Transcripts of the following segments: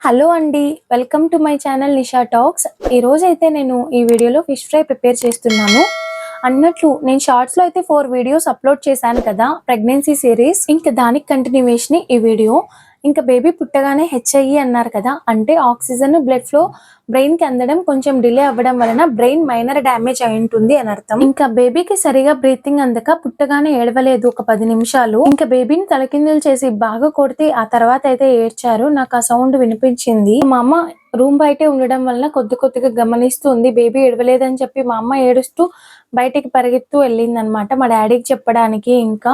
Hello అండి. Welcome to my channel Nisha talks. ఈరోజైతే నేను ఈ వీడియోలో ఫిష్ ఫ్రై ప్రిపేర్ చేస్తున్నాను. అన్నట్లు నేను షార్ట్స్‌లో అయితే 4 వీడియోస్ అప్లోడ్ చేశాను కదా! Pregnancy series. ఇంక దానికి కంటిన్యూయేషనే ఈ వీడియో. ఇంక బేబీ పుట్టగానే హెచ్ఐఈ అన్నారు కదా! అంటే ఆక్సిజన్ బ్లడ్ ఫ్లో బ్రెయిన్‌కి అందడం కొంచెం డిలే అవ్వడం వలన బ్రెయిన్ మైనర్ డ్యామేజ్ అయ్యుంటుంది అని అర్థం. ఇంకా బేబీకి సరిగా బ్రీతింగ్ అందక పుట్టగానే ఏడవలేదు ఒక 10 నిమిషాలు. ఇంకా బేబీని తలకిందులు చేసి బాగా కొడితే ఆ తర్వాత అయితే ఏడ్చారు. నాకు ఆ సౌండ్ వినిపించింది. మా అమ్మ రూమ్ బయటే ఉండడం వలన కొద్దిగా గమనిస్తూ ఉంది. బేబీ ఏడవలేదని చెప్పి మా అమ్మ ఏడుస్తూ బయటికి పరిగెత్తు వెళ్ళిందనమాట మా డాడీకి చెప్పడానికి. ఇంకా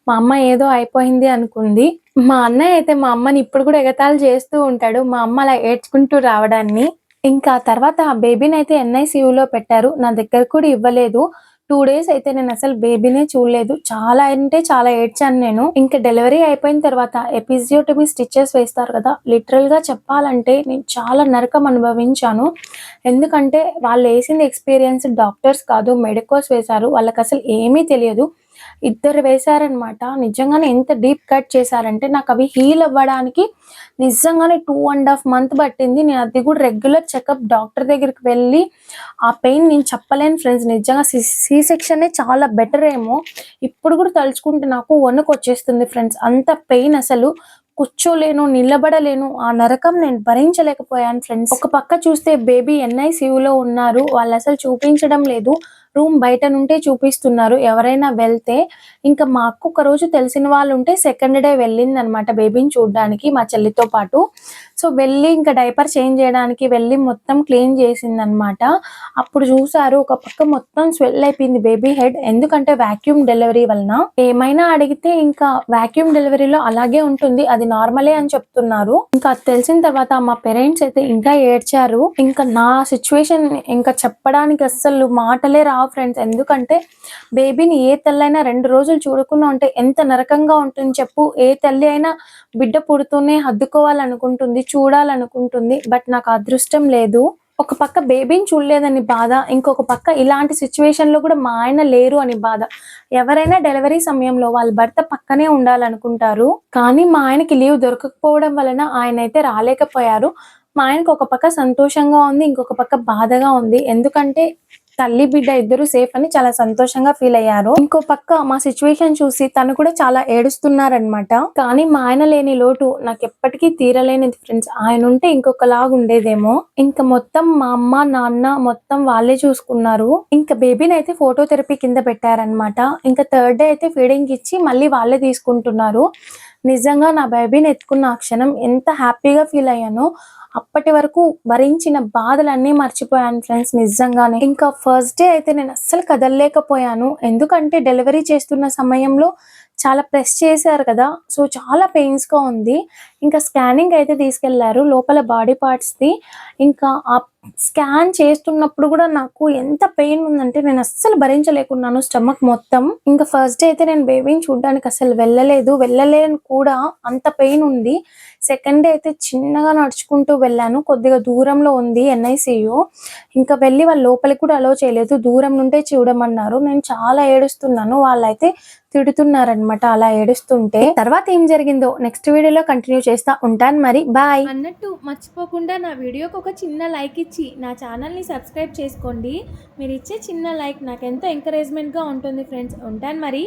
మా అమ్మ ఏదో అయిపోయింది అనుకుంది. మా అన్నయ్య అయితే మా అమ్మని ఇప్పుడు కూడా ఎగతాళి చేస్తూ ఉంటాడు. మా అమ్మ అలా ఏడ్చుకుంటూ రావడాన్ని. ఇంకా తర్వాత ఆ బేబీనైతే ఎన్ఐసీయూలో పెట్టారు. నా దగ్గర కూడా ఇవ్వలేదు. 2 డేస్ అయితే నేనసలు బేబీనే చూడలేదు. చాలా అంటే చాలా ఏడ్చాను నేను. ఇంక డెలివరీ అయిపోయిన తర్వాత ఎపిజియోటమీ స్టిచెస్ వేస్తారు కదా! లిటరల్‌గా చెప్పాలంటే నేను చాలా నరకం అనుభవించాను. ఎందుకంటే వాళ్ళేసింది ఎక్స్‌పీరియన్స్‌డ్ డాక్టర్స్ కాదు. మెడికోస్ వేశారు. వాళ్ళకసలు ఏమీ తెలియదు. ఇద్దరు వేశారనమాట. నిజంగానే ఎంత డీప్ కట్ చేశారంటే నాకవి హీల్ అవ్వడానికి నిజంగానే 2½ మంత్ పట్టింది. నేను అది కూడా రెగ్యులర్ చెకప్ డాక్టర్ దగ్గరికి వెళ్ళి ఆ పెయిన్ నేను చెప్పలేను ఫ్రెండ్స్. నిజంగా సి సెక్షనే చాలా బెటర్ ఏమో. ఇప్పుడు కూడా తలుచుకుంటే నాకు వణుకొచ్చేస్తుంది ఫ్రెండ్స్. అంత పెయిన్ అసలు. కూర్చోలేను, నిలబడలేను. ఆ నరకం నేను భరించలేకపోయాను ఫ్రెండ్స్. ఒక పక్క చూస్తే బేబీ ఎన్ఐసీయూలో ఉన్నారు. వాళ్ళసలు చూపించడం లేదు. రూమ్ బయట నుండే చూపిస్తున్నారు ఎవరైనా వెళ్తే. ఇంకా మా అక్క ఒకరోజు తెలిసిన వాళ్ళుంటే సెకండ్ డే వెళ్ళిందనమాట బేబీని చూడ్డానికి మా చెల్లితో పాటు. సో, వెళ్ళి ఇంకా డైపర్ చేంజ్ చేయడానికి వెళ్ళి మొత్తం క్లీన్ చేసిందనమాట. అప్పుడు చూసారు ఒక పక్క మొత్తం స్వెల్ అయిపోయింది బేబీ హెడ్. ఎందుకంటే వాక్యూమ్ డెలివరీ వలన. ఏమైనా అడిగితే ఇంకా వాక్యూమ్ డెలివరీలో అలాగే ఉంటుంది. అది నార్మలే అని చెప్తున్నారు. ఇంకా అది తెలిసిన తర్వాత మా పేరెంట్స్ అయితే ఇంకా ఏడ్చారు. ఇంకా నా సిట్యుయేషన్ ఇంకా చెప్పడానికి అస్సలు మాటలే రావు ఫ్రెండ్స్. ఎందుకంటే బేబీని ఏ తల్లైనా 2 రోజులు చూడకుండా ఉంటే ఎంత నరకంగా ఉంటుంది చెప్పు. ఏ తల్లి అయినా బిడ్డ పుడుతూనే హత్తుకోవాలనుకుంటుంది, చూడాలనుకుంటుంది. బట్ నాకు అదృష్టం లేదు. ఒక పక్క బేబీని చూడలేదని బాధ. ఇంకొక పక్క ఇలాంటి సిట్యుయేషన్‌లో కూడా మా ఆయన లేరు అని బాధ. ఎవరైనా డెలివరీ సమయంలో వాళ్ళ భర్త పక్కనే ఉండాలనుకుంటారు. కానీ మా ఆయనకి లీవ్ దొరకకపోవడం వలన ఆయనైతే రాలేకపోయారు. మా ఆయనకి ఒక పక్క సంతోషంగా ఉంది. ఇంకొక పక్క బాధగా ఉంది. ఎందుకంటే తల్లి, బిడ్డ ఇద్దరు సేఫ్ అని చాలా సంతోషంగా ఫీల్ అయ్యారు. ఇంకో పక్క మా సిట్యుయేషన్ చూసి తను కూడా చాలా ఏడుస్తున్నారనమాట. కానీ మా ఆయన లేని లోటు నాకెప్పటికీ తీరలేనిది ఫ్రెండ్స్. ఆయన ఉంటే ఇంకొకలాగా ఉండేదేమో. ఇంకా మొత్తం మా అమ్మ, నాన్న మొత్తం వాళ్ళే చూసుకున్నారు. ఇంకా బేబీని అయితే ఫోటోథెరపీ కింద పెట్టారనమాట. ఇంకా థర్డ్ డే అయితే ఫీడింగ్ ఇచ్చి మళ్ళీ వాళ్ళే తీసుకుంటున్నారు. నిజంగా నా బేబీని ఎత్తుకున్న ఆ క్షణం ఎంత హ్యాపీగా ఫీల్ అయ్యానో అప్పటి వరకు భరించిన బాధలన్నీ మర్చిపోయాను ఫ్రెండ్స్ నిజంగానే. ఇంకా ఫస్ట్ డే అయితే నేను అస్సలు కదలలేకపోయాను. ఎందుకంటే డెలివరీ చేస్తున్న సమయంలో చాలా ప్రెస్ చేశారు కదా! సో, చాలా పెయిన్స్‌గా ఉంది. ఇంకా స్కానింగ్ అయితే తీసుకెళ్లారు లోపల బాడీ పార్ట్స్‌ది. ఇంకా ఆ స్కాన్ చేస్తున్నప్పుడు కూడా నాకు ఎంత పెయిన్ ఉందంటే నేను అస్సలు భరించలేకున్నాను స్టమక్ మొత్తం. ఇంకా ఫస్ట్ డే అయితే నేను బేబీని చూడ్డానికి అసలు వెళ్ళలేదు. వెళ్ళలేను కూడా అంత పెయిన్ ఉంది. సెకండ్ డే అయితే చిన్నగా నడుచుకుంటూ వెళ్ళాను. కొద్దిగా దూరంలో ఉంది ఎన్ఐసీయూ. ఇంకా వెళ్ళి వాళ్ళు లోపలికి కూడా అలో చేయలేదు. దూరం నుండే చూడమన్నారు. నేను చాలా ఏడుస్తున్నాను. వాళ్ళైతే తిడుతున్నారనమాట అలా ఏడుస్తుంటే. తర్వాత ఏం జరిగిందో నెక్స్ట్ వీడియోలో కంటిన్యూ చేస్తా. ఉంటాను మరి. బాయ్. అన్నట్టు మర్చిపోకుండా నా వీడియోకి ఒక చిన్న లైక్ ఇచ్చి నా ఛానల్ని సబ్స్క్రైబ్ చేసుకోండి. మీరు ఇచ్చే చిన్న లైక్ నాకెంతో ఎంకరేజ్మెంట్గా ఉంటుంది ఫ్రెండ్స్. ఉంటాను మరి.